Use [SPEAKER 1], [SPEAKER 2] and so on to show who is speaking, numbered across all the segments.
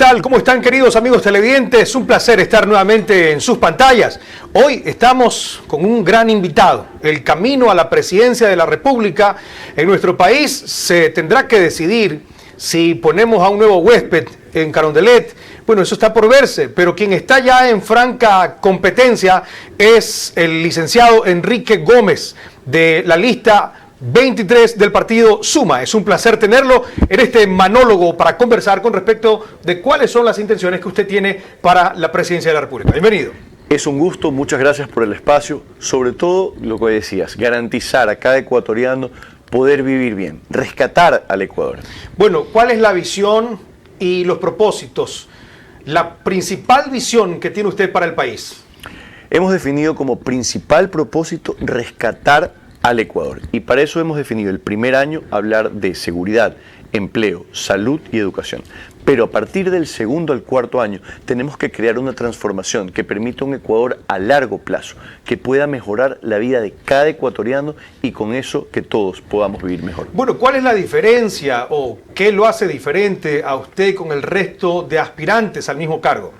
[SPEAKER 1] tal? ¿Cómo están, queridos amigos televidentes? Un placer estar nuevamente en sus pantallas. Hoy estamos con un gran invitado. El camino a la presidencia de la República en nuestro país se tendrá que decidir si ponemos a un nuevo huésped en Carondelet. Bueno, eso está por verse, pero quien está ya en franca competencia es el licenciado Enrique Gómez, de la lista 23 del partido Suma. Es un placer tenerlo en este monólogo para conversar con respecto de cuáles son las intenciones que usted tiene para la presidencia de la República. Bienvenido.
[SPEAKER 2] Es un gusto, muchas gracias por el espacio. Sobre todo lo que decías, garantizar a cada ecuatoriano poder vivir bien, rescatar al Ecuador.
[SPEAKER 1] Bueno, ¿cuál es la visión y los propósitos, la principal visión que tiene usted para el país?
[SPEAKER 2] Hemos definido como principal propósito rescatar al Ecuador, y para eso hemos definido el primer año hablar de seguridad, empleo, salud y educación. Pero a partir del segundo al cuarto año tenemos que crear una transformación que permita un Ecuador a largo plazo, que pueda mejorar la vida de cada ecuatoriano y con eso que todos podamos vivir mejor.
[SPEAKER 1] Bueno, ¿cuál es la diferencia o qué lo hace diferente a usted con el resto de aspirantes al mismo cargo?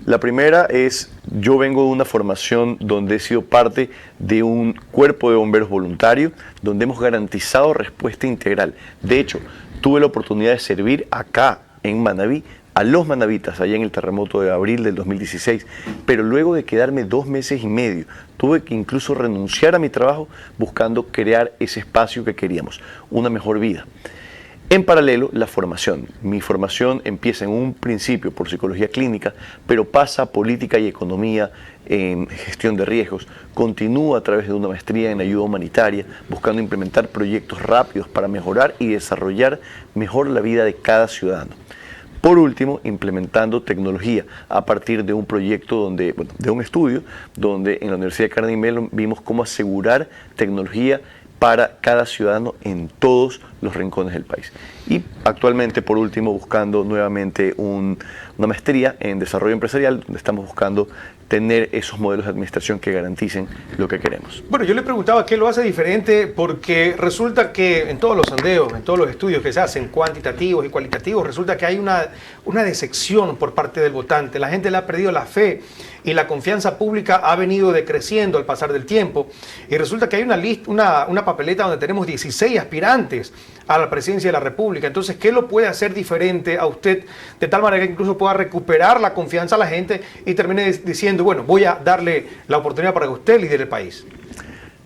[SPEAKER 2] La primera es, yo vengo de una formación donde he sido parte de un cuerpo de bomberos voluntario, donde hemos garantizado respuesta integral. De hecho, tuve la oportunidad de servir acá en Manabí a los manavitas allá en el terremoto de abril del 2016, pero luego de quedarme 2 meses y medio, tuve que incluso renunciar a mi trabajo buscando crear ese espacio que queríamos, una mejor vida. En paralelo, la formación. Mi formación empieza en un principio por psicología clínica, pero pasa a política y economía, en gestión de riesgos, continúa a través de una maestría en ayuda humanitaria, buscando implementar proyectos rápidos para mejorar y desarrollar mejor la vida de cada ciudadano. Por último, implementando tecnología a partir de un proyecto de un estudio donde en la Universidad de Carnegie Mellon vimos cómo asegurar tecnología para cada ciudadano en todos los rincones del país. Y actualmente, por último, buscando nuevamente una maestría en desarrollo empresarial, donde estamos buscando tener esos modelos de administración que garanticen lo que queremos.
[SPEAKER 1] Bueno, yo le preguntaba qué lo hace diferente, porque resulta que en todos los sondeos, en todos los estudios que se hacen, cuantitativos y cualitativos, resulta que hay una decepción por parte del votante. La gente le ha perdido la fe y la confianza pública ha venido decreciendo al pasar del tiempo. Y resulta que hay una papeleta donde tenemos 16 aspirantes a la presidencia de la República. Entonces, ¿qué lo puede hacer diferente a usted de tal manera que incluso pueda recuperar la confianza a la gente y termine diciendo, bueno, voy a darle la oportunidad para que usted lidere el país?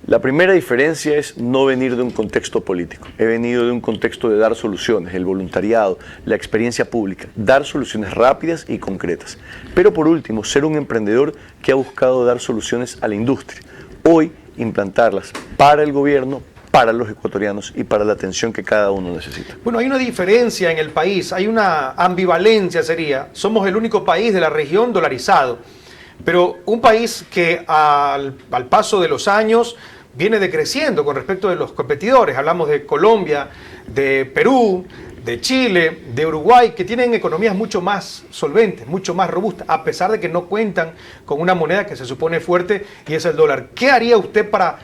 [SPEAKER 2] La primera diferencia es no venir de un contexto político. He venido de un contexto de dar soluciones, el voluntariado, la experiencia pública, dar soluciones rápidas y concretas. Pero por último, ser un emprendedor que ha buscado dar soluciones a la industria. Hoy, implantarlas para el gobierno, para los ecuatorianos y para la atención que cada uno necesita.
[SPEAKER 1] Bueno, hay una diferencia en el país, hay una ambivalencia sería. Somos el único país de la región dolarizado, pero un país que al paso de los años viene decreciendo con respecto de los competidores. Hablamos de Colombia, de Perú, de Chile, de Uruguay, que tienen economías mucho más solventes, mucho más robustas, a pesar de que no cuentan con una moneda que se supone fuerte y es el dólar. ¿Qué haría usted para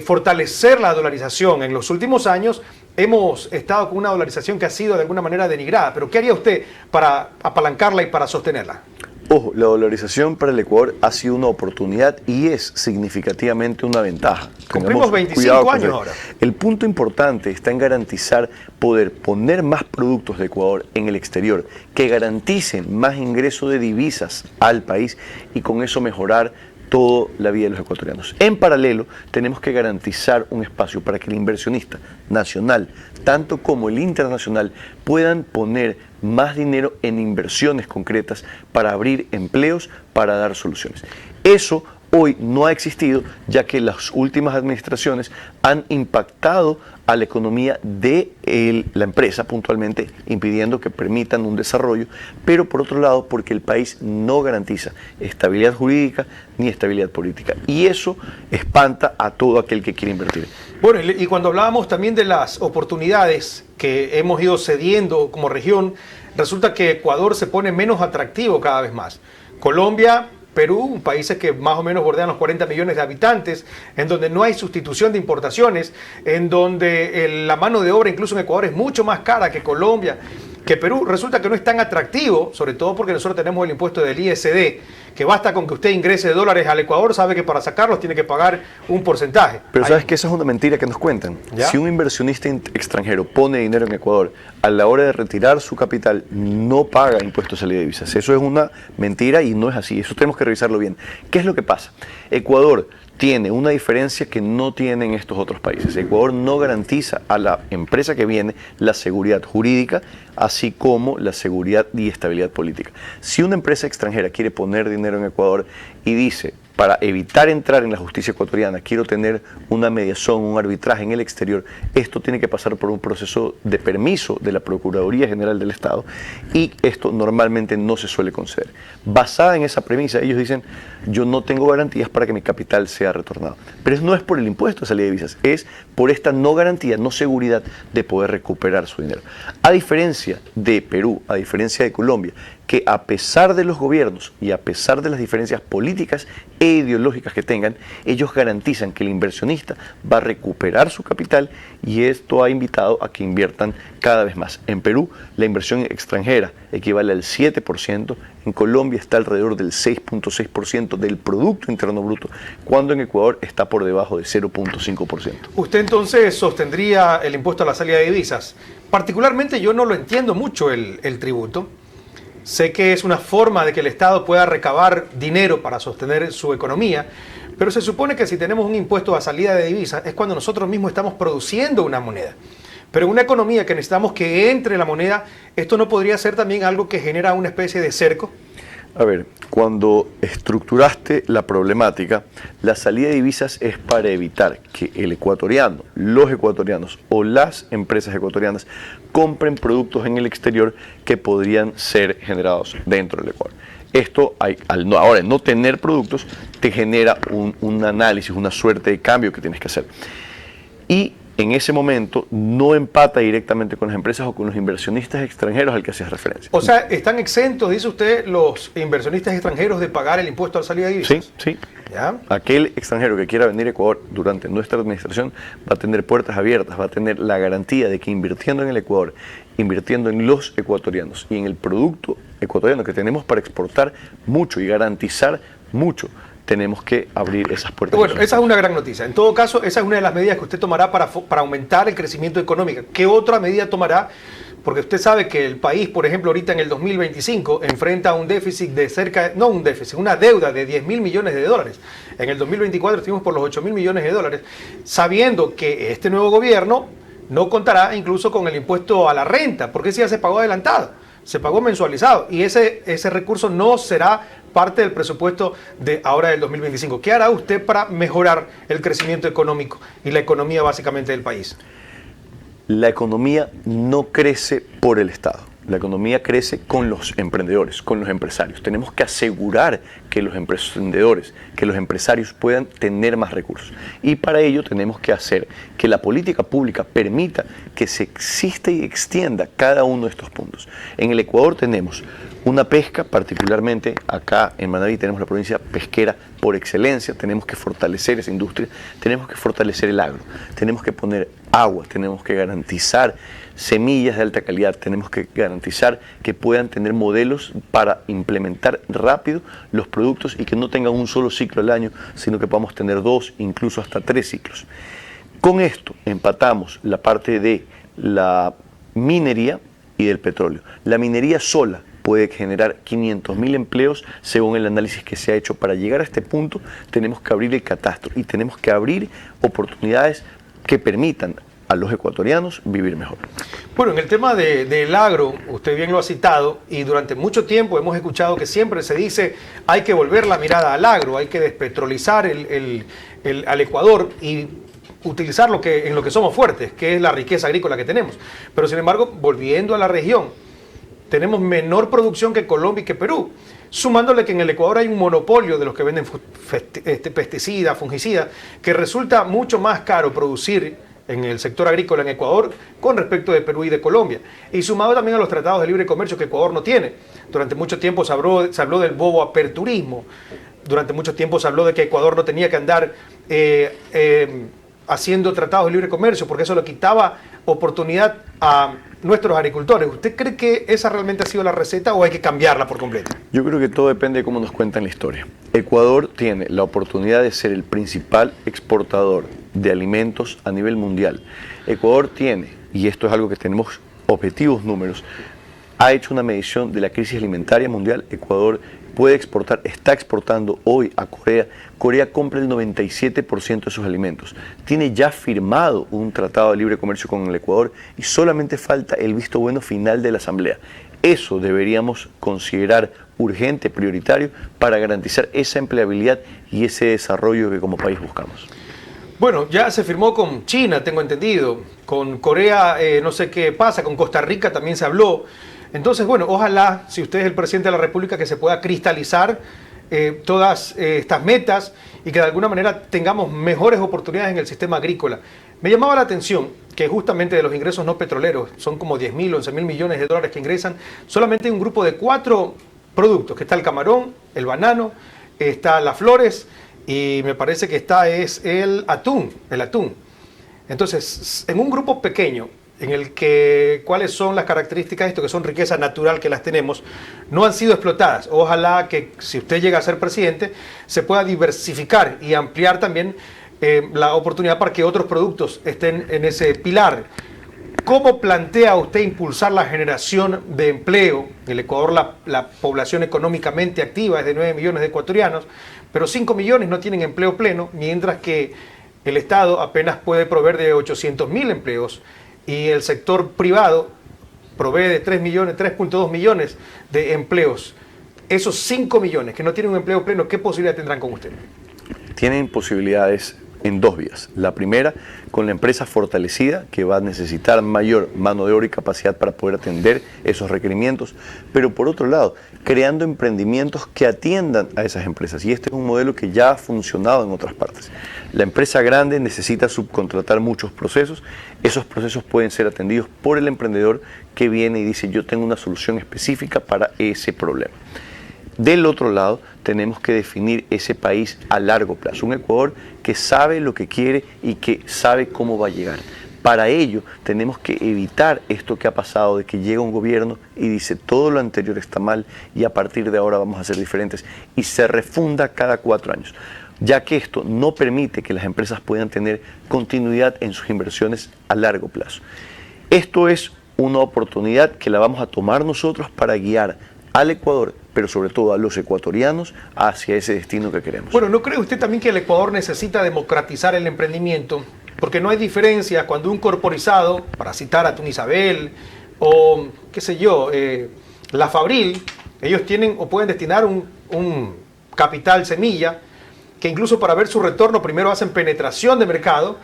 [SPEAKER 1] fortalecer la dolarización? En los últimos años hemos estado con una dolarización que ha sido de alguna manera denigrada, pero ¿qué haría usted para apalancarla y para sostenerla?
[SPEAKER 2] Ojo, la dolarización para el Ecuador ha sido una oportunidad y es significativamente una ventaja.
[SPEAKER 1] Cumplimos 25 años ahora.
[SPEAKER 2] El punto importante está en garantizar poder poner más productos de Ecuador en el exterior que garanticen más ingreso de divisas al país y con eso mejorar toda la vida de los ecuatorianos. En paralelo, tenemos que garantizar un espacio para que el inversionista nacional, tanto como el internacional, puedan poner más dinero en inversiones concretas para abrir empleos, para dar soluciones. Eso hoy no ha existido, ya que las últimas administraciones han impactado a la economía de la empresa puntualmente, impidiendo que permitan un desarrollo, pero por otro lado porque el país no garantiza estabilidad jurídica ni estabilidad política, y eso espanta a todo aquel que quiere invertir.
[SPEAKER 1] Bueno, y cuando hablábamos también de las oportunidades que hemos ido cediendo como región, resulta que Ecuador se pone menos atractivo cada vez más. Colombia, Perú, países que más o menos bordean los 40 millones de habitantes, en donde no hay sustitución de importaciones, en donde la mano de obra incluso en Ecuador es mucho más cara que Colombia. que Perú resulta que no es tan atractivo, sobre todo porque nosotros tenemos el impuesto del ISD, que basta con que usted ingrese dólares al Ecuador, sabe que para sacarlos tiene que pagar un porcentaje.
[SPEAKER 2] Pero sabes que esa es una mentira que nos cuentan.
[SPEAKER 1] ¿Ya?
[SPEAKER 2] Si un inversionista extranjero pone dinero en Ecuador, a la hora de retirar su capital no paga impuestos a salida de divisas. Eso es una mentira y no es así. Eso tenemos que revisarlo bien. ¿Qué es lo que pasa? Ecuador tiene una diferencia que no tienen estos otros países. Ecuador no garantiza a la empresa que viene la seguridad jurídica, así como la seguridad y estabilidad política. Si una empresa extranjera quiere poner dinero en Ecuador y dice, para evitar entrar en la justicia ecuatoriana, quiero tener una mediación, un arbitraje en el exterior, esto tiene que pasar por un proceso de permiso de la Procuraduría General del Estado y esto normalmente no se suele conceder. Basada en esa premisa, ellos dicen, yo no tengo garantías para que mi capital sea retornado. Pero no es por el impuesto de salida de divisas, es por esta no garantía, no seguridad de poder recuperar su dinero. A diferencia de Perú, a diferencia de Colombia, que a pesar de los gobiernos y a pesar de las diferencias políticas e ideológicas que tengan, ellos garantizan que el inversionista va a recuperar su capital y esto ha invitado a que inviertan cada vez más. En Perú, la inversión extranjera equivale al 7%, en Colombia está alrededor del 6.6% del Producto Interno Bruto, cuando en Ecuador está por debajo de 0.5%.
[SPEAKER 1] Usted entonces sostendría el impuesto a la salida de divisas. Particularmente yo no lo entiendo mucho el tributo. Sé que es una forma de que el Estado pueda recabar dinero para sostener su economía, pero se supone que si tenemos un impuesto a salida de divisas es cuando nosotros mismos estamos produciendo una moneda. Pero en una economía que necesitamos que entre la moneda, ¿esto no podría ser también algo que genera una especie de cerco?
[SPEAKER 2] A ver, cuando estructuraste la problemática, la salida de divisas es para evitar que el ecuatoriano, los ecuatorianos o las empresas ecuatorianas compren productos en el exterior que podrían ser generados dentro del Ecuador. Esto, ahora, no tener productos, te genera un análisis, una suerte de cambio que tienes que hacer. Y en ese momento no empata directamente con las empresas o con los inversionistas extranjeros al que hacías referencia.
[SPEAKER 1] O sea, ¿están exentos, dice usted, los inversionistas extranjeros de pagar el impuesto a la salida de divisas?
[SPEAKER 2] Sí.
[SPEAKER 1] ¿Ya?
[SPEAKER 2] Aquel extranjero que quiera venir a Ecuador durante nuestra administración va a tener puertas abiertas, va a tener la garantía de que invirtiendo en el Ecuador, invirtiendo en los ecuatorianos y en el producto ecuatoriano que tenemos para exportar mucho y garantizar mucho, tenemos que abrir esas puertas.
[SPEAKER 1] Bueno, esa es una gran noticia. En todo caso, esa es una de las medidas que usted tomará para aumentar el crecimiento económico. ¿Qué otra medida tomará? Porque usted sabe que el país, por ejemplo, ahorita en el 2025 enfrenta un déficit de una deuda de 10.000 millones de dólares. En el 2024 estuvimos por los 8.000 millones de dólares, sabiendo que este nuevo gobierno no contará incluso con el impuesto a la renta, porque ese ya se pagó adelantado, se pagó mensualizado, y ese recurso no será parte del presupuesto de ahora del 2025. ¿Qué hará usted para mejorar el crecimiento económico y la economía básicamente del país?
[SPEAKER 2] La economía no crece por el Estado. La economía crece con los emprendedores, con los empresarios. Tenemos que asegurar que los emprendedores, que los empresarios puedan tener más recursos. Y para ello tenemos que hacer que la política pública permita que se exista y extienda cada uno de estos puntos. En el Ecuador tenemos una pesca, particularmente acá en Manabí tenemos la provincia pesquera por excelencia, tenemos que fortalecer esa industria, tenemos que fortalecer el agro, tenemos que poner agua, tenemos que garantizar semillas de alta calidad, tenemos que garantizar que puedan tener modelos para implementar rápido los productos y que no tengan un solo ciclo al año, sino que podamos tener 2, incluso hasta 3 ciclos. Con esto empatamos la parte de la minería y del petróleo. La minería sola puede generar 500.000 empleos según el análisis que se ha hecho. Para llegar a este punto tenemos que abrir el catastro y tenemos que abrir oportunidades que permitan a los ecuatorianos vivir mejor.
[SPEAKER 1] Bueno, en el tema del agro, usted bien lo ha citado, y durante mucho tiempo hemos escuchado que siempre se dice hay que volver la mirada al agro, hay que despetrolizar al Ecuador y utilizar en lo que somos fuertes, que es la riqueza agrícola que tenemos. Pero sin embargo, volviendo a la región, tenemos menor producción que Colombia y que Perú, sumándole que en el Ecuador hay un monopolio de los que venden pesticidas, fungicidas, que resulta mucho más caro producir en el sector agrícola en Ecuador con respecto de Perú y de Colombia. Y sumado también a los tratados de libre comercio que Ecuador no tiene. Durante mucho tiempo se habló del bobo aperturismo. Durante mucho tiempo se habló de que Ecuador no tenía que andar haciendo tratados de libre comercio, porque eso le quitaba oportunidad a nuestros agricultores. ¿Usted cree que esa realmente ha sido la receta o hay que cambiarla por completo?
[SPEAKER 2] Yo creo que todo depende de cómo nos cuentan la historia. Ecuador tiene la oportunidad de ser el principal exportador de alimentos a nivel mundial. Ecuador tiene, y esto es algo que tenemos objetivos números, ha hecho una medición de la crisis alimentaria mundial. Ecuador puede exportar, está exportando hoy a Corea. Corea compra el 97% de sus alimentos. Tiene ya firmado un tratado de libre comercio con el Ecuador y solamente falta el visto bueno final de la Asamblea. Eso deberíamos considerar urgente, prioritario, para garantizar esa empleabilidad y ese desarrollo que como país buscamos.
[SPEAKER 1] Bueno, ya se firmó con China, tengo entendido. Con Corea, no sé qué pasa. Con Costa Rica también se habló. Entonces, bueno, ojalá, si usted es el presidente de la República, que se pueda cristalizar todas estas metas y que de alguna manera tengamos mejores oportunidades en el sistema agrícola. Me llamaba la atención que justamente de los ingresos no petroleros, son como 10.000, 11.000 millones de dólares que ingresan, solamente hay un grupo de 4 productos, que está el camarón, el banano, está las flores y me parece que es el atún. Entonces, en un grupo pequeño, en el que cuáles son las características de esto, que son riqueza natural que las tenemos, no han sido explotadas. Ojalá que si usted llega a ser presidente, se pueda diversificar y ampliar también la oportunidad para que otros productos estén en ese pilar. ¿Cómo plantea usted impulsar la generación de empleo? En el Ecuador la población económicamente activa es de 9 millones de ecuatorianos, pero 5 millones no tienen empleo pleno, mientras que el Estado apenas puede proveer de 800.000 empleos y el sector privado provee de 3.2 millones de empleos. Esos 5 millones que no tienen un empleo pleno, ¿qué posibilidad tendrán con usted?
[SPEAKER 2] Tienen posibilidades en 2 vías. La primera, con la empresa fortalecida, que va a necesitar mayor mano de obra y capacidad para poder atender esos requerimientos, pero por otro lado, creando emprendimientos que atiendan a esas empresas. Y este es un modelo que ya ha funcionado en otras partes. La empresa grande necesita subcontratar muchos procesos. Esos procesos pueden ser atendidos por el emprendedor que viene y dice: yo tengo una solución específica para ese problema. Del otro lado, tenemos que definir ese país a largo plazo, un Ecuador que sabe lo que quiere y que sabe cómo va a llegar. Para ello, tenemos que evitar esto que ha pasado, de que llega un gobierno y dice todo lo anterior está mal y a partir de ahora vamos a ser diferentes, y se refunda cada 4 años, ya que esto no permite que las empresas puedan tener continuidad en sus inversiones a largo plazo. Esto es una oportunidad que la vamos a tomar nosotros para guiar al Ecuador, pero sobre todo a los ecuatorianos, hacia ese destino que queremos.
[SPEAKER 1] Bueno, ¿no cree usted también que el Ecuador necesita democratizar el emprendimiento? Porque no hay diferencia cuando un corporizado, para citar a Tun Isabel, o qué sé yo, la Fabril, ellos tienen o pueden destinar un capital semilla, que incluso para ver su retorno primero hacen penetración de mercado,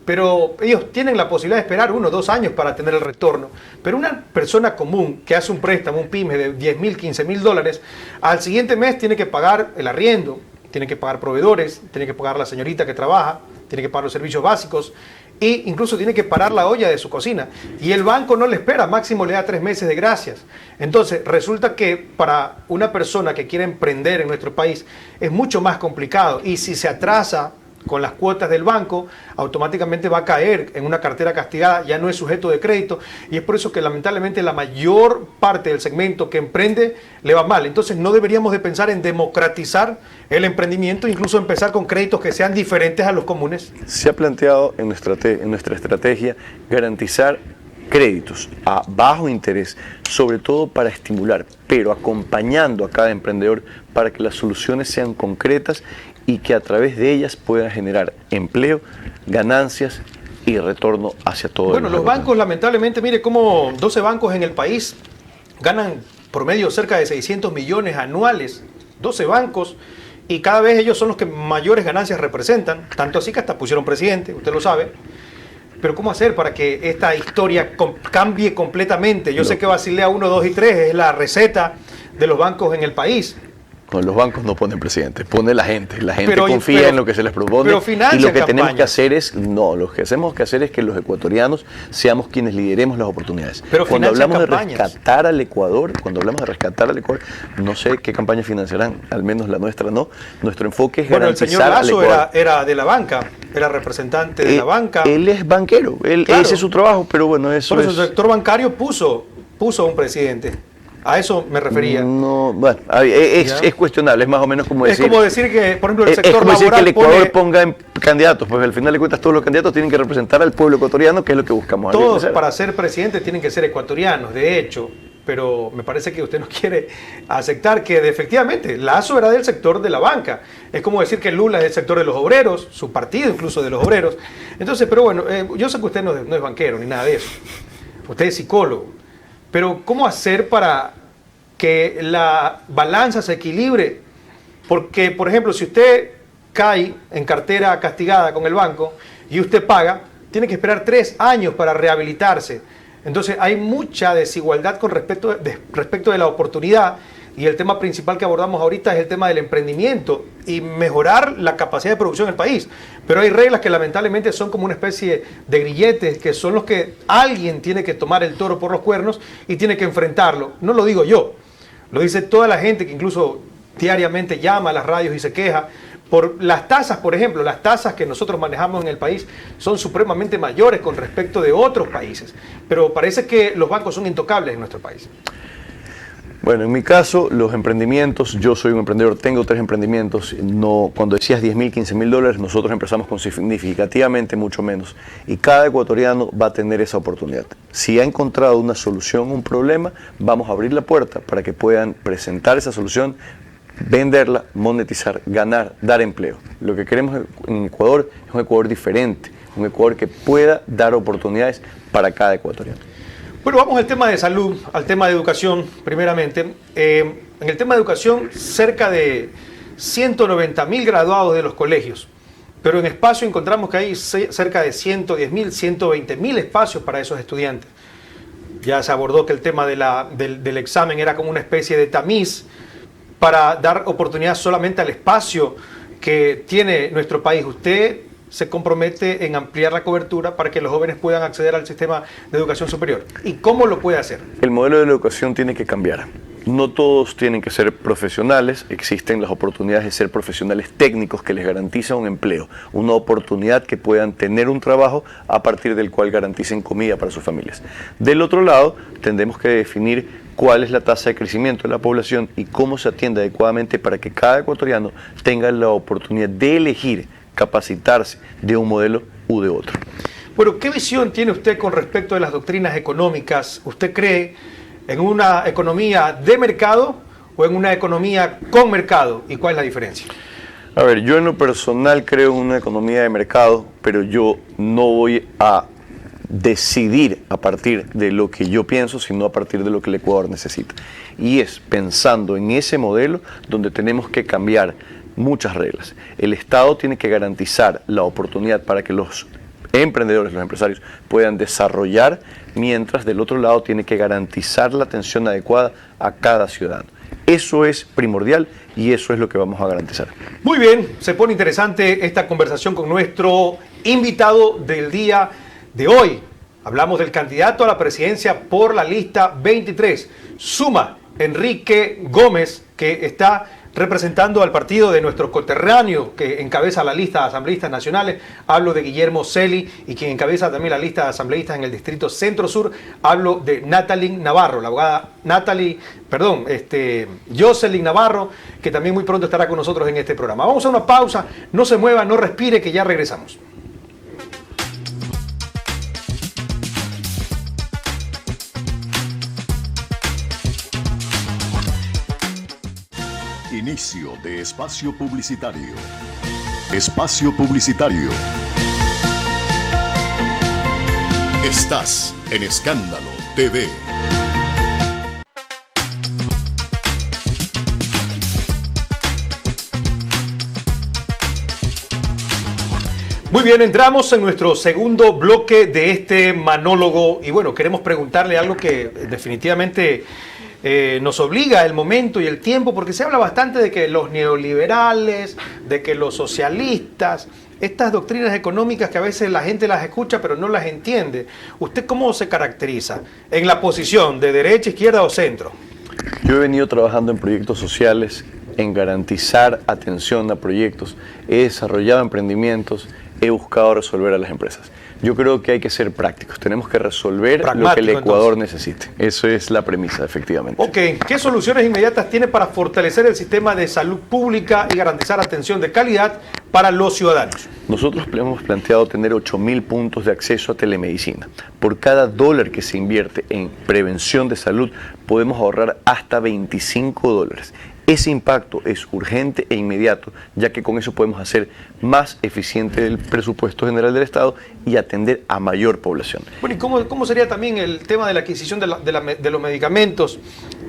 [SPEAKER 1] pero ellos tienen la posibilidad de esperar 1 o 2 años para tener el retorno. Pero una persona común que hace un préstamo, un pyme de 10.000, 15.000 dólares, al siguiente mes tiene que pagar el arriendo, tiene que pagar proveedores, tiene que pagar la señorita que trabaja, tiene que pagar los servicios básicos e incluso tiene que parar la olla de su cocina. Y el banco no le espera, máximo le da 3 meses de gracias. Entonces resulta que para una persona que quiere emprender en nuestro país es mucho más complicado, y si se atrasa con las cuotas del banco, automáticamente va a caer en una cartera castigada, ya no es sujeto de crédito, y es por eso que lamentablemente la mayor parte del segmento que emprende le va mal. Entonces no deberíamos de pensar en democratizar el emprendimiento, incluso empezar con créditos que sean diferentes a los comunes.
[SPEAKER 2] Se ha planteado en nuestra estrategia garantizar créditos a bajo interés, sobre todo para estimular, pero acompañando a cada emprendedor para que las soluciones sean concretas y que a través de ellas puedan generar empleo, ganancias y retorno hacia todo.
[SPEAKER 1] Bueno, los bancos, lamentablemente, mire cómo 12 bancos en el país ganan promedio cerca de 600 millones anuales. 12 bancos, y cada vez ellos son los que mayores ganancias representan, tanto así que hasta pusieron presidente, usted lo sabe. Pero ¿cómo hacer para que esta historia cambie completamente? Yo sé que Basilea 1, 2 y 3 es la receta de los bancos en el país,
[SPEAKER 2] Los bancos no ponen presidente, pone la gente
[SPEAKER 1] Pero-
[SPEAKER 2] confía en lo que se les propone,
[SPEAKER 1] pero
[SPEAKER 2] y
[SPEAKER 1] financian
[SPEAKER 2] lo que tenemos que
[SPEAKER 1] campañas.
[SPEAKER 2] hacer es, no, lo que hacemos que hacer es que los ecuatorianos seamos quienes lideremos las oportunidades.
[SPEAKER 1] Pero
[SPEAKER 2] Cuando
[SPEAKER 1] financian
[SPEAKER 2] hablamos de
[SPEAKER 1] campañas.
[SPEAKER 2] rescatar al Ecuador, no sé qué campaña financiarán, al menos la nuestra no, nuestro enfoque es
[SPEAKER 1] Bueno, el
[SPEAKER 2] garantizar
[SPEAKER 1] señor
[SPEAKER 2] al
[SPEAKER 1] Lazo
[SPEAKER 2] Ecuador.
[SPEAKER 1] era de la banca, era representante de la banca.
[SPEAKER 2] Él es banquero,
[SPEAKER 1] Claro.
[SPEAKER 2] ese es su trabajo, pero bueno, eso
[SPEAKER 1] Por eso
[SPEAKER 2] es...
[SPEAKER 1] el sector bancario puso a un presidente. A eso me refería.
[SPEAKER 2] No, bueno,
[SPEAKER 1] ¿Ya?
[SPEAKER 2] es cuestionable, es más o menos como
[SPEAKER 1] Es
[SPEAKER 2] decir...
[SPEAKER 1] como decir que, por ejemplo, el
[SPEAKER 2] Es
[SPEAKER 1] sector
[SPEAKER 2] como decir que el
[SPEAKER 1] laboral
[SPEAKER 2] Ecuador
[SPEAKER 1] pone
[SPEAKER 2] ponga en candidatos, pues al final de cuentas todos los candidatos tienen que representar al pueblo ecuatoriano, que es lo que buscamos.
[SPEAKER 1] todos para ser presidente tienen que ser ecuatorianos, de hecho, pero me parece que usted no quiere aceptar que efectivamente Lazo era del sector de la banca. Es como decir que Lula es del sector de los obreros, su partido incluso de los obreros. Entonces, pero bueno, yo sé que usted no es banquero ni nada de eso. Usted es psicólogo. Pero ¿cómo hacer para que la balanza se equilibre? Porque, por ejemplo, si usted cae en cartera castigada con el banco y usted paga, tiene que esperar 3 años para rehabilitarse. Entonces hay mucha desigualdad con respecto de la oportunidad, y el tema principal que abordamos ahorita es el tema del emprendimiento y mejorar la capacidad de producción del país. Pero hay reglas que lamentablemente son como una especie de grilletes, que son los que alguien tiene que tomar el toro por los cuernos y tiene que enfrentarlo. No lo digo yo, lo dice toda la gente que incluso diariamente llama a las radios y se queja por las tasas. Por ejemplo, las tasas que nosotros manejamos en el país son supremamente mayores con respecto de otros países, pero parece que los bancos son intocables en nuestro país.
[SPEAKER 2] Bueno, en mi caso, los emprendimientos, yo soy un emprendedor, tengo 3 emprendimientos, no, cuando decías 10.000, 15.000 dólares, nosotros empezamos con significativamente mucho menos, y cada ecuatoriano va a tener esa oportunidad. Si ha encontrado una solución, un problema, vamos a abrir la puerta para que puedan presentar esa solución, venderla, monetizar, ganar, dar empleo. Lo que queremos en Ecuador es un Ecuador diferente, un Ecuador que pueda dar oportunidades para cada ecuatoriano.
[SPEAKER 1] Bueno, vamos al tema de salud, al tema de educación, primeramente. En el tema de educación, cerca de 190.000 graduados de los colegios, pero en espacio encontramos que hay cerca de 110.000, 120.000 espacios para esos estudiantes. Ya se abordó que el tema del examen era como una especie de tamiz para dar oportunidad solamente al espacio que tiene nuestro país. Usted se compromete en ampliar la cobertura para que los jóvenes puedan acceder al sistema de educación superior. ¿Y cómo lo puede hacer?
[SPEAKER 2] El modelo de la educación tiene que cambiar. No todos tienen que ser profesionales, existen las oportunidades de ser profesionales técnicos que les garantizan un empleo, una oportunidad que puedan tener un trabajo a partir del cual garanticen comida para sus familias. Del otro lado, tendremos que definir cuál es la tasa de crecimiento de la población y cómo se atiende adecuadamente para que cada ecuatoriano tenga la oportunidad de elegir capacitarse de un modelo u de otro.
[SPEAKER 1] Bueno, ¿qué visión tiene usted con respecto de las doctrinas económicas? ¿Usted cree en una economía de mercado o en una economía con mercado? ¿Y cuál es la diferencia?
[SPEAKER 2] A ver, yo en lo personal creo en una economía de mercado, pero yo no voy a decidir a partir de lo que yo pienso, sino a partir de lo que el Ecuador necesita. Y es pensando en ese modelo donde tenemos que cambiar muchas reglas. El Estado tiene que garantizar la oportunidad para que los emprendedores, los empresarios puedan desarrollar, mientras del otro lado tiene que garantizar la atención adecuada a cada ciudadano. Eso es primordial y eso es lo que vamos a garantizar.
[SPEAKER 1] Muy bien, se pone interesante esta conversación con nuestro invitado del día de hoy. Hablamos del candidato a la presidencia por la lista 23, Suma, Enrique Gómez, que está representando al partido de nuestro coterráneo que encabeza la lista de asambleístas nacionales. Hablo de Guillermo Celi, y quien encabeza también la lista de asambleístas en el distrito Centro Sur. Hablo de Natalie Navarro, la abogada Jocelyn Navarro, que también muy pronto estará con nosotros en este programa. Vamos a una pausa, no se mueva, no respire, que ya regresamos.
[SPEAKER 3] Inicio de espacio publicitario. Espacio publicitario. Estás en Escándalo TV.
[SPEAKER 1] Muy bien, entramos en nuestro segundo bloque de este manólogo y bueno, queremos preguntarle algo que definitivamente nos obliga el momento y el tiempo, porque se habla bastante de que los neoliberales, de que los socialistas, estas doctrinas económicas que a veces la gente las escucha pero no las entiende. ¿Usted cómo se caracteriza en la posición de derecha, izquierda o centro?
[SPEAKER 2] Yo he venido trabajando en proyectos sociales, en garantizar atención a proyectos, he desarrollado emprendimientos, he buscado resolver a las empresas. Yo creo que hay que ser prácticos, tenemos que resolver lo que el Ecuador necesite. Eso es la premisa, efectivamente.
[SPEAKER 1] Ok, ¿qué soluciones inmediatas tiene para fortalecer el sistema de salud pública y garantizar atención de calidad para los ciudadanos?
[SPEAKER 2] Nosotros hemos planteado tener 8.000 puntos de acceso a telemedicina. Por cada dólar que se invierte en prevención de salud, podemos ahorrar hasta $25. Ese impacto es urgente e inmediato, ya que con eso podemos hacer más eficiente el presupuesto general del Estado y atender a mayor población.
[SPEAKER 1] Bueno, ¿y cómo sería también el tema de la adquisición de los medicamentos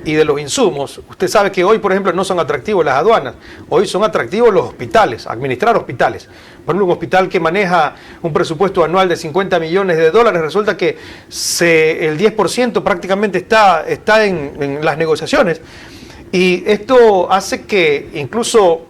[SPEAKER 1] y de los insumos? Usted sabe que hoy, por ejemplo, no son atractivos las aduanas, hoy son atractivos los hospitales, administrar hospitales. Por ejemplo, un hospital que maneja un presupuesto anual de $50 millones, resulta que el 10% prácticamente está en las negociaciones. Y esto hace que incluso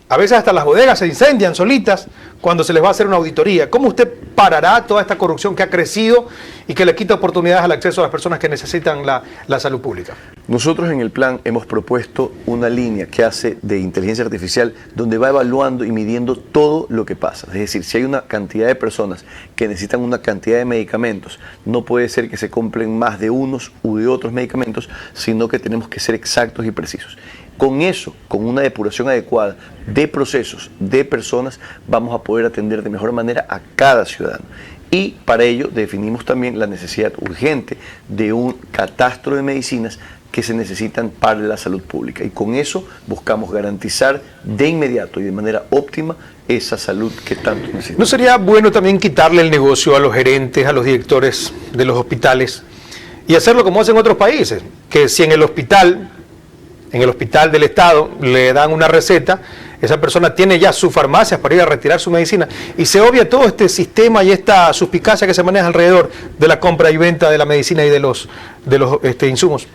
[SPEAKER 1] a veces hasta las bodegas se incendian solitas cuando se les va a hacer una auditoría. ¿Cómo usted parará toda esta corrupción que ha crecido y que le quita oportunidades al acceso a las personas que necesitan la salud pública?
[SPEAKER 2] Nosotros en el plan hemos propuesto una línea que hace de inteligencia artificial donde va evaluando y midiendo todo lo que pasa. Es decir, si hay una cantidad de personas que necesitan una cantidad de medicamentos, no puede ser que se compren más de unos u de otros medicamentos, sino que tenemos que ser exactos y precisos. Con eso, con una depuración adecuada de procesos, de personas, vamos a poder atender de mejor manera a cada ciudadano. Y para ello definimos también la necesidad urgente de un catastro de medicinas que se necesitan para la salud pública. Y con eso buscamos garantizar de inmediato y de manera óptima esa salud que tanto necesitamos.
[SPEAKER 1] ¿No sería bueno también quitarle el negocio a los gerentes, a los directores de los hospitales y hacerlo como hacen otros países? Que si en el hospital del Estado le dan una receta, esa persona tiene ya sus farmacias para ir a retirar su medicina y se obvia todo este sistema y esta suspicacia que se maneja alrededor de la compra y venta de la medicina y de los insumos.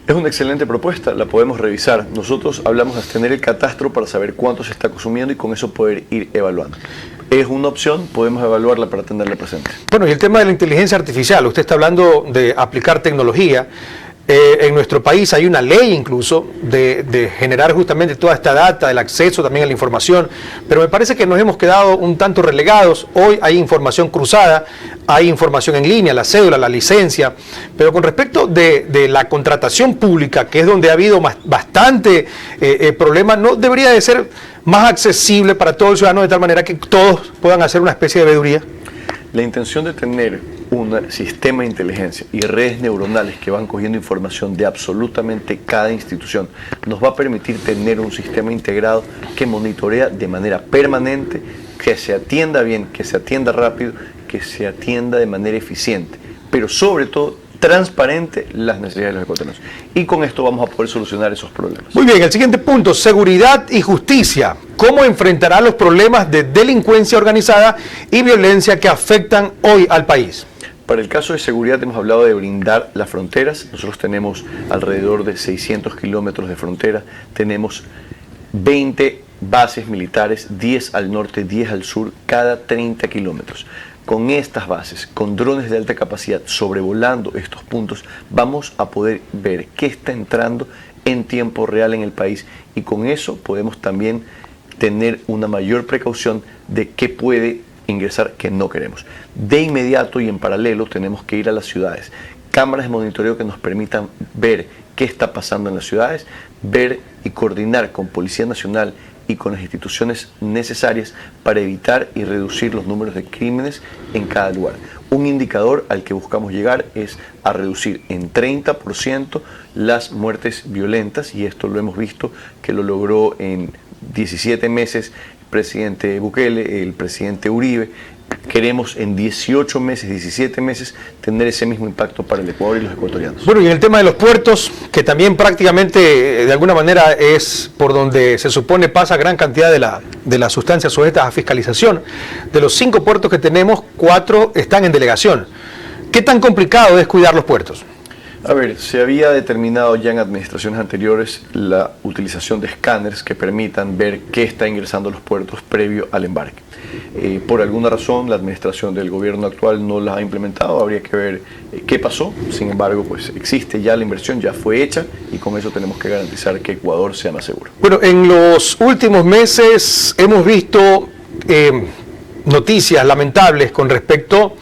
[SPEAKER 2] Es una excelente propuesta, la podemos revisar. Nosotros hablamos de tener el catastro para saber cuánto se está consumiendo y con eso poder ir evaluando. Es una opción, podemos evaluarla para tenerla presente.
[SPEAKER 1] Bueno, y el tema de la inteligencia artificial, usted está hablando de aplicar tecnología. En nuestro país hay una ley incluso de generar justamente toda esta data, el acceso también a la información, pero me parece que nos hemos quedado un tanto relegados. Hoy hay información cruzada, hay información en línea, la cédula, la licencia, pero con respecto de la contratación pública, que es donde ha habido bastante problema, ¿no debería de ser más accesible para todo el ciudadano de tal manera que todos puedan hacer una especie de veeduría?
[SPEAKER 2] La intención de tener un sistema de inteligencia y redes neuronales que van cogiendo información de absolutamente cada institución nos va a permitir tener un sistema integrado que monitorea de manera permanente, que se atienda bien, que se atienda rápido, que se atienda de manera eficiente, pero sobre todo transparente las necesidades de los ecuatorianos. Y con esto vamos a poder solucionar esos problemas.
[SPEAKER 1] Muy bien, el siguiente punto, seguridad y justicia. ¿Cómo enfrentará los problemas de delincuencia organizada y violencia que afectan hoy al país?
[SPEAKER 2] Para el caso de seguridad hemos hablado de blindar las fronteras. Nosotros tenemos alrededor de 600 kilómetros de frontera, tenemos 20 bases militares, 10 al norte, 10 al sur, cada 30 kilómetros. Con estas bases, con drones de alta capacidad sobrevolando estos puntos, vamos a poder ver qué está entrando en tiempo real en el país y con eso podemos también tener una mayor precaución de qué puede ingresar que no queremos. De inmediato y en paralelo tenemos que ir a las ciudades, cámaras de monitoreo que nos permitan ver qué está pasando en las ciudades, ver y coordinar con Policía Nacional y con las instituciones necesarias para evitar y reducir los números de crímenes en cada lugar. Un indicador al que buscamos llegar es a reducir en 30% las muertes violentas y esto lo hemos visto que lo logró en 17 meses el presidente Bukele, el presidente Uribe. Queremos en 18 meses, 17 meses, tener ese mismo impacto para el Ecuador y los ecuatorianos.
[SPEAKER 1] Bueno, y en el tema de los puertos, que también prácticamente de alguna manera es por donde se supone pasa gran cantidad de las sustancias sujetas a fiscalización. De los 5 puertos que tenemos, 4 están en delegación. ¿Qué tan complicado es cuidar los puertos?
[SPEAKER 2] A ver, se había determinado ya en administraciones anteriores la utilización de escáneres que permitan ver qué está ingresando a los puertos previo al embarque. Por alguna razón la administración del gobierno actual no las ha implementado, habría que ver qué pasó. Sin embargo, pues existe ya la inversión, ya fue hecha, y con eso tenemos que garantizar que Ecuador sea más seguro.
[SPEAKER 1] Bueno, en los últimos meses hemos visto noticias lamentables con respecto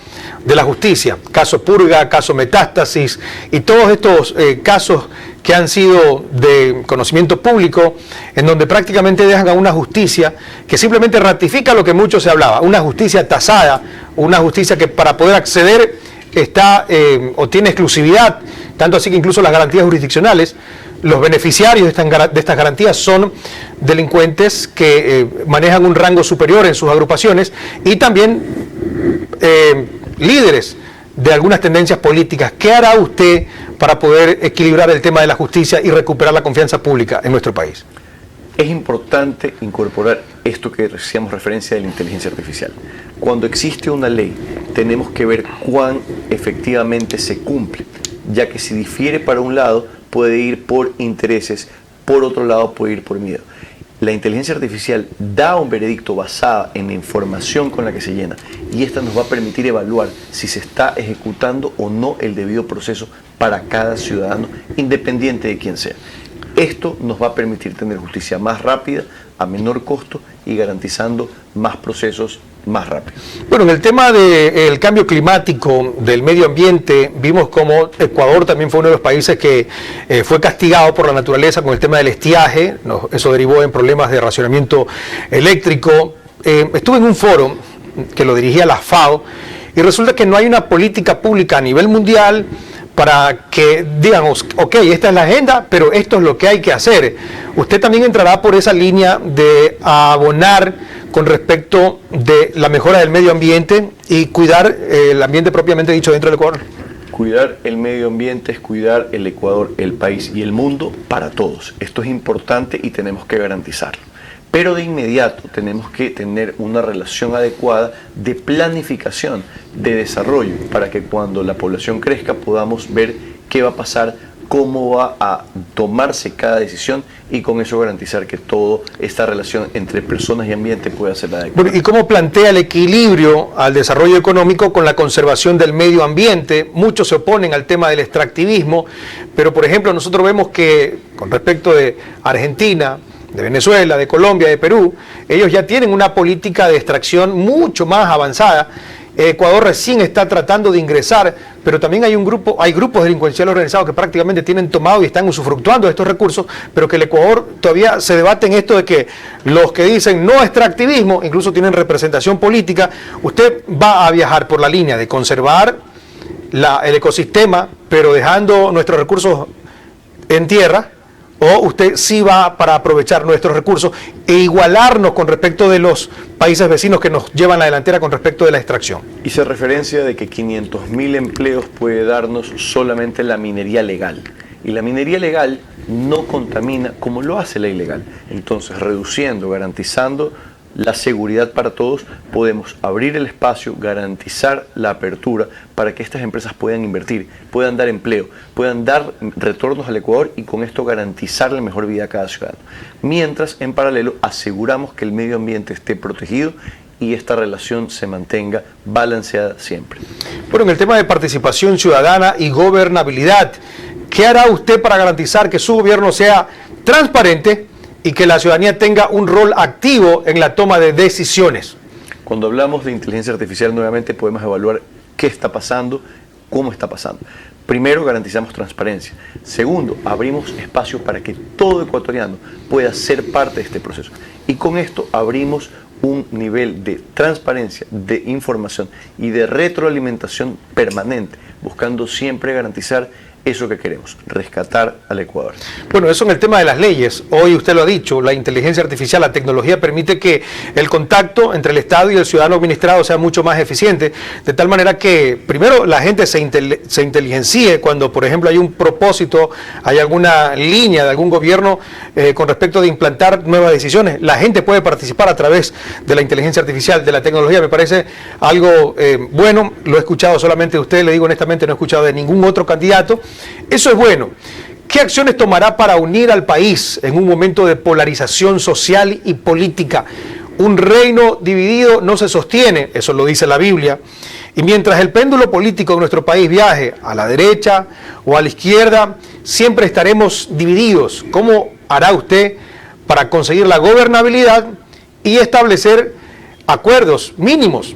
[SPEAKER 1] de la justicia, caso Purga, caso Metástasis y todos estos casos que han sido de conocimiento público, en donde prácticamente dejan a una justicia que simplemente ratifica lo que mucho se hablaba, una justicia tasada, una justicia que para poder acceder está o tiene exclusividad, tanto así que incluso las garantías jurisdiccionales, los beneficiarios de estas garantías son delincuentes que manejan un rango superior en sus agrupaciones y también líderes de algunas tendencias políticas. ¿Qué hará usted para poder equilibrar el tema de la justicia y recuperar la confianza pública en nuestro país?
[SPEAKER 2] Es importante incorporar esto que hacíamos referencia de la inteligencia artificial. Cuando existe una ley, tenemos que ver cuán efectivamente se cumple, ya que si difiere para un lado, puede ir por intereses, por otro lado puede ir por miedo. La inteligencia artificial da un veredicto basada en la información con la que se llena, y esta nos va a permitir evaluar si se está ejecutando o no el debido proceso para cada ciudadano, independiente de quién sea. Esto nos va a permitir tener justicia más rápida, a menor costo y garantizando más procesos más rápido.
[SPEAKER 1] Bueno, en el tema del cambio climático, del medio ambiente, vimos como Ecuador también fue uno de los países que fue castigado por la naturaleza con el tema del estiaje. Eso derivó en problemas de racionamiento eléctrico. Estuve en un foro que lo dirigía la FAO y resulta que no hay una política pública a nivel mundial para que digamos, ok, esta es la agenda, pero esto es lo que hay que hacer. Usted también entrará por esa línea de abonar con respecto de la mejora del medio ambiente y cuidar el ambiente propiamente dicho dentro del Ecuador.
[SPEAKER 2] Cuidar el medio ambiente es cuidar el Ecuador, el país y el mundo para todos. Esto es importante y tenemos que garantizarlo. Pero de inmediato tenemos que tener una relación adecuada de planificación, de desarrollo, para que cuando la población crezca podamos ver qué va a pasar, cómo va a tomarse cada decisión y con eso garantizar que toda esta relación entre personas y ambiente pueda ser adecuada.
[SPEAKER 1] Bueno, ¿y cómo plantea el equilibrio al desarrollo económico con la conservación del medio ambiente? Muchos se oponen al tema del extractivismo, pero por ejemplo nosotros vemos que con respecto de Argentina, de Venezuela, de Colombia, de Perú, ellos ya tienen una política de extracción mucho más avanzada. Ecuador recién está tratando de ingresar, pero también hay grupos delincuenciales organizados que prácticamente tienen tomado y están usufructuando de estos recursos, pero que el Ecuador todavía se debate en esto de que los que dicen no extractivismo, incluso tienen representación política. Usted va a viajar por la línea de conservar el ecosistema, pero dejando nuestros recursos en tierra, o usted sí va para aprovechar nuestros recursos e igualarnos con respecto de los países vecinos que nos llevan la delantera con respecto de la extracción.
[SPEAKER 2] Hice referencia de que 500.000 empleos puede darnos solamente la minería legal. Y la minería legal no contamina como lo hace la ilegal. Entonces, reduciendo, garantizando la seguridad para todos, podemos abrir el espacio, garantizar la apertura para que estas empresas puedan invertir, puedan dar empleo, puedan dar retornos al Ecuador y con esto garantizar la mejor vida a cada ciudadano. Mientras, en paralelo, aseguramos que el medio ambiente esté protegido y esta relación se mantenga balanceada siempre.
[SPEAKER 1] Bueno, en el tema de participación ciudadana y gobernabilidad, ¿qué hará usted para garantizar que su gobierno sea transparente y que la ciudadanía tenga un rol activo en la toma de decisiones?
[SPEAKER 2] Cuando hablamos de inteligencia artificial, nuevamente podemos evaluar qué está pasando, cómo está pasando. Primero, garantizamos transparencia. Segundo, abrimos espacios para que todo ecuatoriano pueda ser parte de este proceso. Y con esto abrimos un nivel de transparencia, de información y de retroalimentación permanente, buscando siempre garantizar eso que queremos, rescatar al Ecuador.
[SPEAKER 1] Bueno, eso en el tema de las leyes. Hoy usted lo ha dicho, la inteligencia artificial, la tecnología permite que el contacto entre el Estado y el ciudadano administrado sea mucho más eficiente, de tal manera que primero la gente se inteligencie cuando, por ejemplo, hay un propósito, hay alguna línea de algún gobierno con respecto de implantar nuevas decisiones. La gente puede participar a través de la inteligencia artificial, de la tecnología. Me parece algo bueno, lo he escuchado solamente de usted, le digo honestamente, no he escuchado de ningún otro candidato. Eso es bueno. ¿Qué acciones tomará para unir al país en un momento de polarización social y política? Un reino dividido no se sostiene, eso lo dice la Biblia. Y mientras el péndulo político de nuestro país viaje a la derecha o a la izquierda, siempre estaremos divididos. ¿Cómo hará usted para conseguir la gobernabilidad y establecer acuerdos mínimos?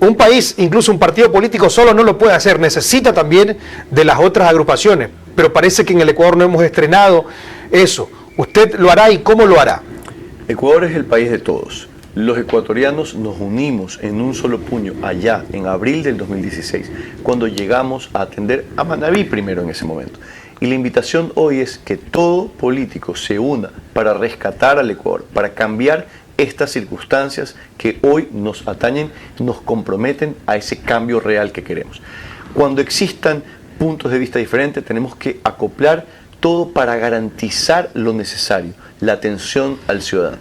[SPEAKER 1] Un país, incluso un partido político solo no lo puede hacer, necesita también de las otras agrupaciones, pero parece que en el Ecuador no hemos estrenado eso. ¿Usted lo hará y cómo lo hará?
[SPEAKER 2] Ecuador es el país de todos. Los ecuatorianos nos unimos en un solo puño allá en abril del 2016, cuando llegamos a atender a Manabí primero en ese momento. Y la invitación hoy es que todo político se una para rescatar al Ecuador, para cambiar estas circunstancias que hoy nos atañen, nos comprometen a ese cambio real que queremos. Cuando existan puntos de vista diferentes, tenemos que acoplar todo para garantizar lo necesario, la atención al ciudadano.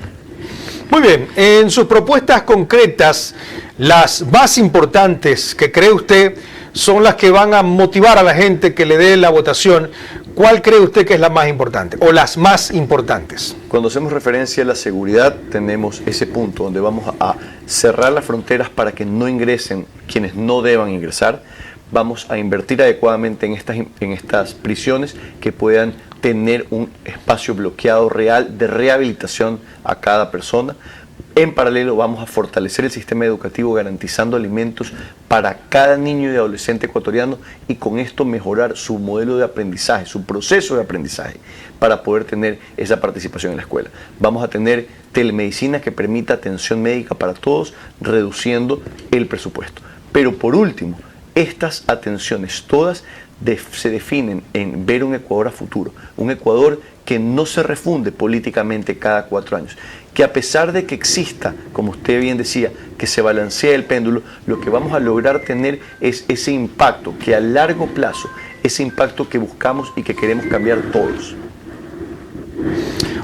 [SPEAKER 1] Muy bien, en sus propuestas concretas, las más importantes que cree usted son las que van a motivar a la gente que le dé la votación. ¿Cuál cree usted que es la más importante o las más importantes?
[SPEAKER 2] Cuando hacemos referencia a la seguridad, tenemos ese punto donde vamos a cerrar las fronteras para que no ingresen quienes no deban ingresar. Vamos a invertir adecuadamente en estas prisiones que puedan tener un espacio bloqueado real de rehabilitación a cada persona. En paralelo vamos a fortalecer el sistema educativo garantizando alimentos para cada niño y adolescente ecuatoriano y con esto mejorar su modelo de aprendizaje, su proceso de aprendizaje para poder tener esa participación en la escuela. Vamos a tener telemedicina que permita atención médica para todos, reduciendo el presupuesto. Pero por último, estas atenciones todas se definen en ver un Ecuador a futuro, un Ecuador que no se refunde políticamente cada 4 años, que a pesar de que exista, como usted bien decía, que se balancea el péndulo, lo que vamos a lograr tener es ese impacto, que a largo plazo, ese impacto que buscamos y que queremos cambiar todos.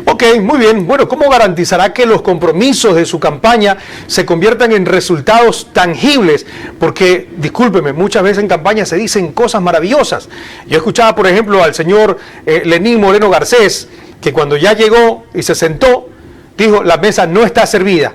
[SPEAKER 1] Ok, muy bien. Bueno, ¿cómo garantizará que los compromisos de su campaña se conviertan en resultados tangibles? Porque, discúlpeme, muchas veces en campaña se dicen cosas maravillosas. Yo escuchaba, por ejemplo, al señor Lenín Moreno Garcés, que cuando ya llegó y se sentó, dijo, la mesa no está servida.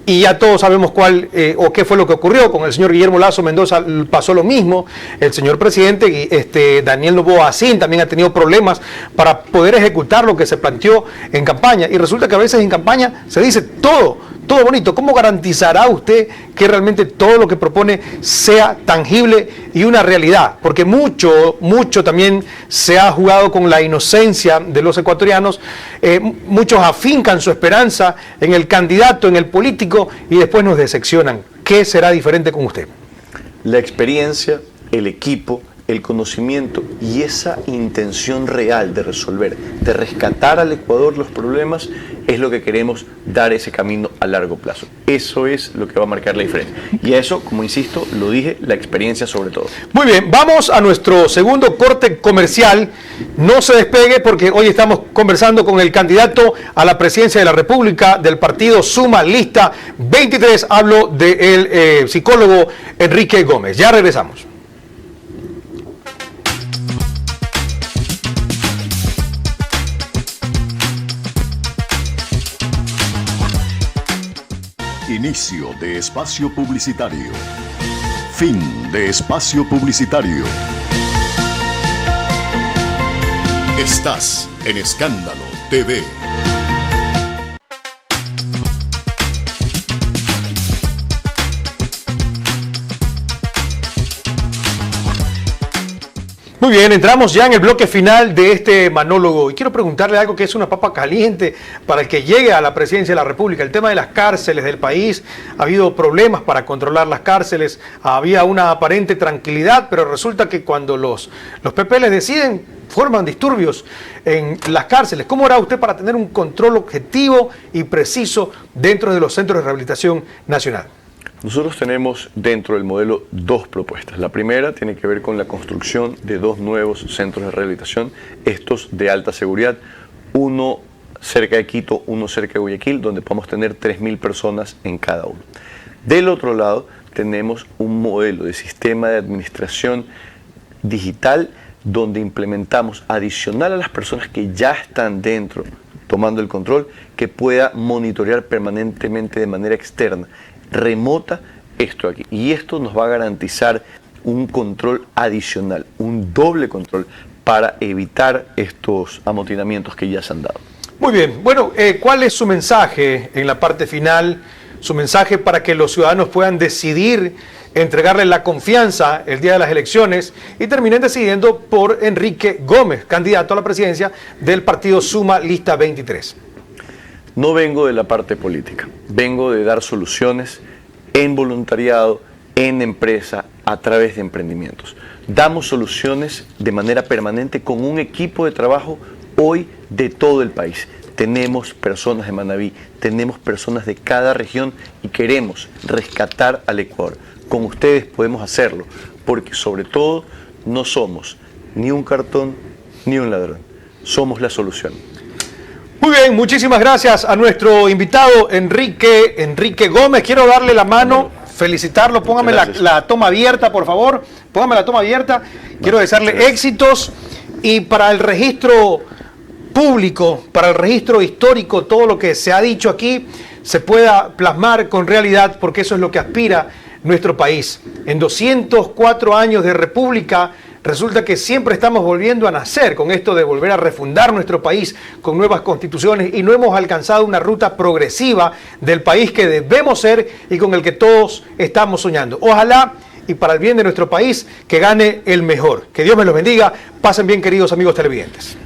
[SPEAKER 1] Y ya todos sabemos cuál o qué fue lo que ocurrió. Con el señor Guillermo Lasso Mendoza pasó lo mismo. El señor presidente Daniel Noboa Asín también ha tenido problemas para poder ejecutar lo que se planteó en campaña. Y resulta que a veces en campaña se dice todo bonito. ¿Cómo garantizará usted que realmente todo lo que propone sea tangible y una realidad? Porque mucho también se ha jugado con la inocencia de los ecuatorianos. Muchos afincan su esperanza en el candidato, en el político, y después nos decepcionan. ¿Qué será diferente con usted?
[SPEAKER 2] La experiencia, el equipo, el conocimiento y esa intención real de resolver, de rescatar al Ecuador los problemas, es lo que queremos dar ese camino a largo plazo. Eso es lo que va a marcar la diferencia. Y a eso, como insisto, lo dije, la experiencia sobre todo.
[SPEAKER 1] Muy bien, vamos a nuestro segundo corte comercial. No se despegue porque hoy estamos conversando con el candidato a la presidencia de la República del partido Suma Lista 23. Hablo del psicólogo Enrique Gómez. Ya regresamos.
[SPEAKER 3] Inicio de espacio publicitario. Fin de espacio publicitario. Estás en Escándalo TV.
[SPEAKER 1] Muy bien, entramos ya en el bloque final de este monólogo y quiero preguntarle algo que es una papa caliente para el que llegue a la presidencia de la República. El tema de las cárceles del país, ha habido problemas para controlar las cárceles, había una aparente tranquilidad, pero resulta que cuando los PPL deciden, forman disturbios en las cárceles. ¿Cómo hará usted para tener un control objetivo y preciso dentro de los centros de rehabilitación nacional?
[SPEAKER 2] Nosotros tenemos dentro del modelo 2 propuestas. La primera tiene que ver con la construcción de 2 nuevos centros de rehabilitación, estos de alta seguridad, uno cerca de Quito, uno cerca de Guayaquil, donde podemos tener 3.000 personas en cada uno. Del otro lado tenemos un modelo de sistema de administración digital donde implementamos, adicional a las personas que ya están dentro tomando el control, que pueda monitorear permanentemente de manera externa, remota, esto aquí. Y esto nos va a garantizar un control adicional, un doble control para evitar estos amotinamientos que ya se han dado.
[SPEAKER 1] Muy bien, bueno, ¿cuál es su mensaje en la parte final? Su mensaje para que los ciudadanos puedan decidir, entregarle la confianza el día de las elecciones y terminen decidiendo por Enrique Gómez, candidato a la presidencia del partido Suma Lista 23.
[SPEAKER 2] No vengo de la parte política, vengo de dar soluciones en voluntariado, en empresa, a través de emprendimientos. Damos soluciones de manera permanente con un equipo de trabajo hoy de todo el país. Tenemos personas de Manabí, tenemos personas de cada región y queremos rescatar al Ecuador. Con ustedes podemos hacerlo, porque sobre todo no somos ni un cartón ni un ladrón, somos la solución.
[SPEAKER 1] Muy bien, muchísimas gracias a nuestro invitado Enrique Gómez. Quiero darle la mano, felicitarlo, póngame la toma abierta, por favor, póngame la toma abierta. Quiero desearle éxitos y para el registro público, para el registro histórico, todo lo que se ha dicho aquí se pueda plasmar con realidad, porque eso es lo que aspira nuestro país. En 204 años de república, resulta que siempre estamos volviendo a nacer con esto de volver a refundar nuestro país con nuevas constituciones y no hemos alcanzado una ruta progresiva del país que debemos ser y con el que todos estamos soñando. Ojalá y para el bien de nuestro país que gane el mejor. Que Dios me los bendiga. Pasen bien, queridos amigos televidentes.